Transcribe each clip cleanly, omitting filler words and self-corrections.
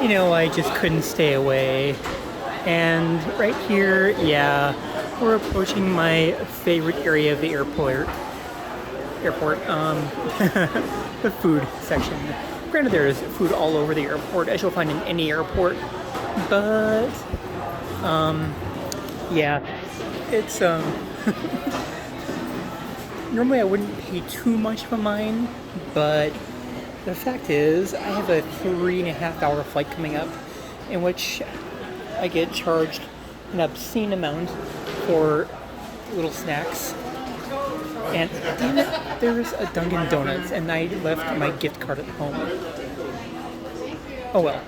I just couldn't stay away. And right here, yeah, we're approaching my favorite area of the airport. The food section. Granted, there's food all over the airport, as you'll find in any airport, but yeah, it's normally I wouldn't pay too much of a mind, but the fact is, I have a 3.5 hour flight coming up, in which I get charged an obscene amount for little snacks. And damn it, there's a Dunkin' Donuts, and I left my gift card at home. Oh well.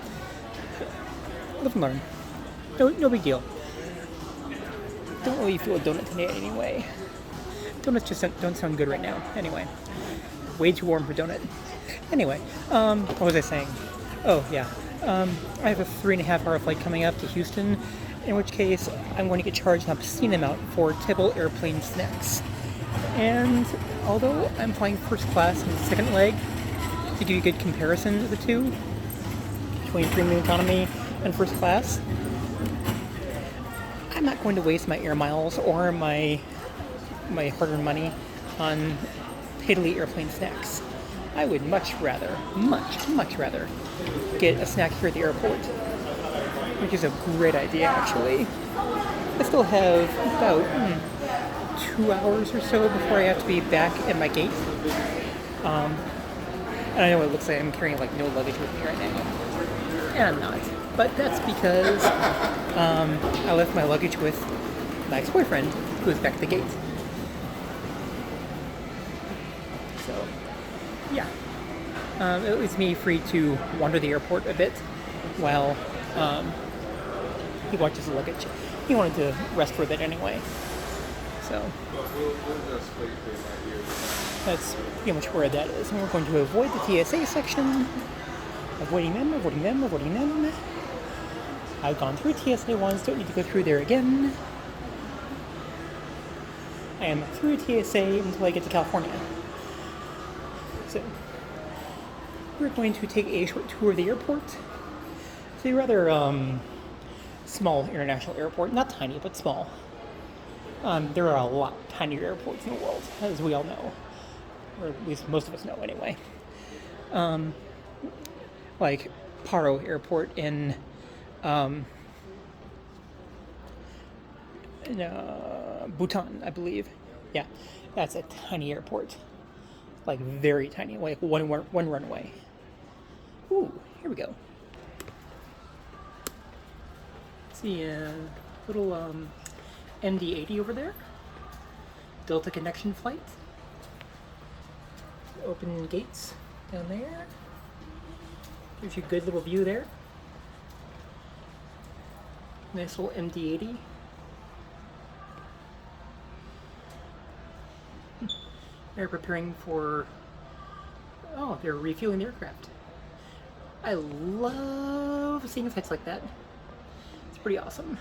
Live and learn. No big deal. Don't really feel a donut today anyway. Donuts just don't sound good right now. Anyway. Way too warm for donut. Anyway, what was I saying? Oh, yeah. I have a 3.5 hour flight coming up to Houston, in which case I'm going to get charged an obscene amount for typical airplane snacks. And although I'm flying first class in the second leg, to give you a good comparison of the two, between premium economy and first class, I'm not going to waste my air miles or my hard-earned money on piddly airplane snacks. I would much rather get a snack here at the airport, which is a great idea, actually. I still have about 2 hours or so before I have to be back at my gate. And I know it looks like I'm carrying like no luggage with me right now, and I'm not. But that's because I left my luggage with my ex-boyfriend, who is back at the gate. So, yeah. It leaves me free to wander the airport a bit while he watches the luggage. He wanted to rest for a bit anyway. So, that's pretty much where that is. And we're going to avoid the TSA section. Avoiding them. I've gone through TSA once, don't need to go through there again. I am through TSA until I get to California. So, we're going to take a short tour of the airport. It's a rather small international airport, not tiny, but small. There are a lot tinier airports in the world, as we all know, or at least most of us know anyway. Like Paro Airport in Bhutan, I believe. Yeah, that's a tiny airport, like very tiny, like one runway. Ooh, here we go. See a little MD-80 over there. Delta connection flight. Open gates down there. Gives you a good little view there. Nice little MD-80. They're preparing for... Oh, they're refueling the aircraft. I love seeing effects like that. It's pretty awesome.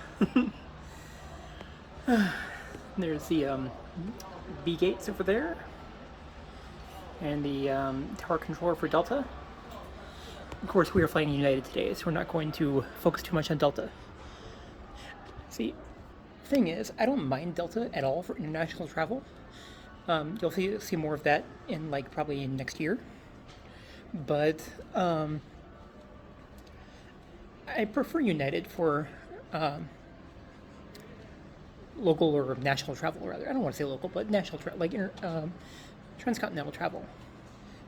There's the B gates over there. And the tower controller for Delta. Of course, we are flying United today, so we're not going to focus too much on Delta. See, the thing is, I don't mind Delta at all for international travel. You'll see more of that in probably in next year. But I prefer United for local or national travel, rather. I don't want to say local, but national travel, transcontinental travel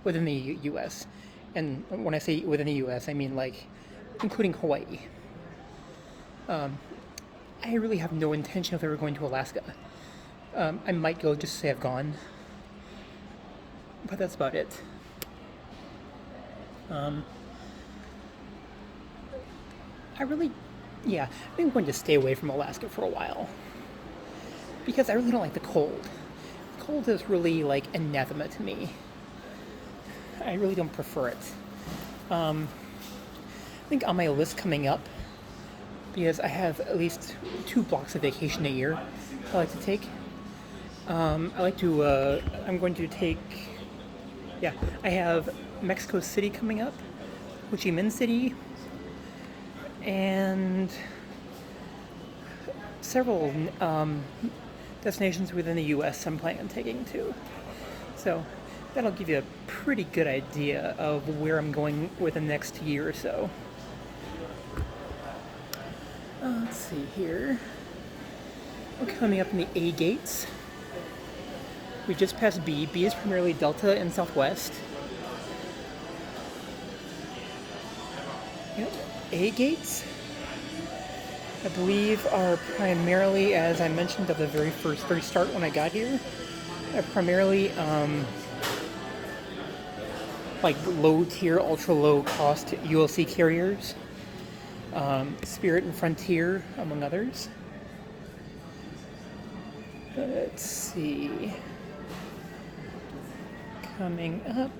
within the U.S. And when I say within the U.S., I mean including Hawaii. I really have no intention of ever going to Alaska. I might go just to say I've gone, but that's about it. I've been going to stay away from Alaska for a while because I really don't like the cold. The cold is really anathema to me. I really don't prefer it. I think on my list coming up, because I have at least 2 blocks of vacation a year I like to take. I'm going to take, I have Mexico City coming up, Ho Chi Minh City, and several destinations within the U.S. I'm planning on taking too. So that'll give you a pretty good idea of where I'm going within the next year or so. Let's see here. We're coming up in the A gates. We just passed B. B is primarily Delta and Southwest. Yep. A gates, I believe, are primarily, as I mentioned at the very start when I got here, are primarily like low tier, ultra low cost ULC carriers, Spirit and Frontier, among others. Let's see. Coming up.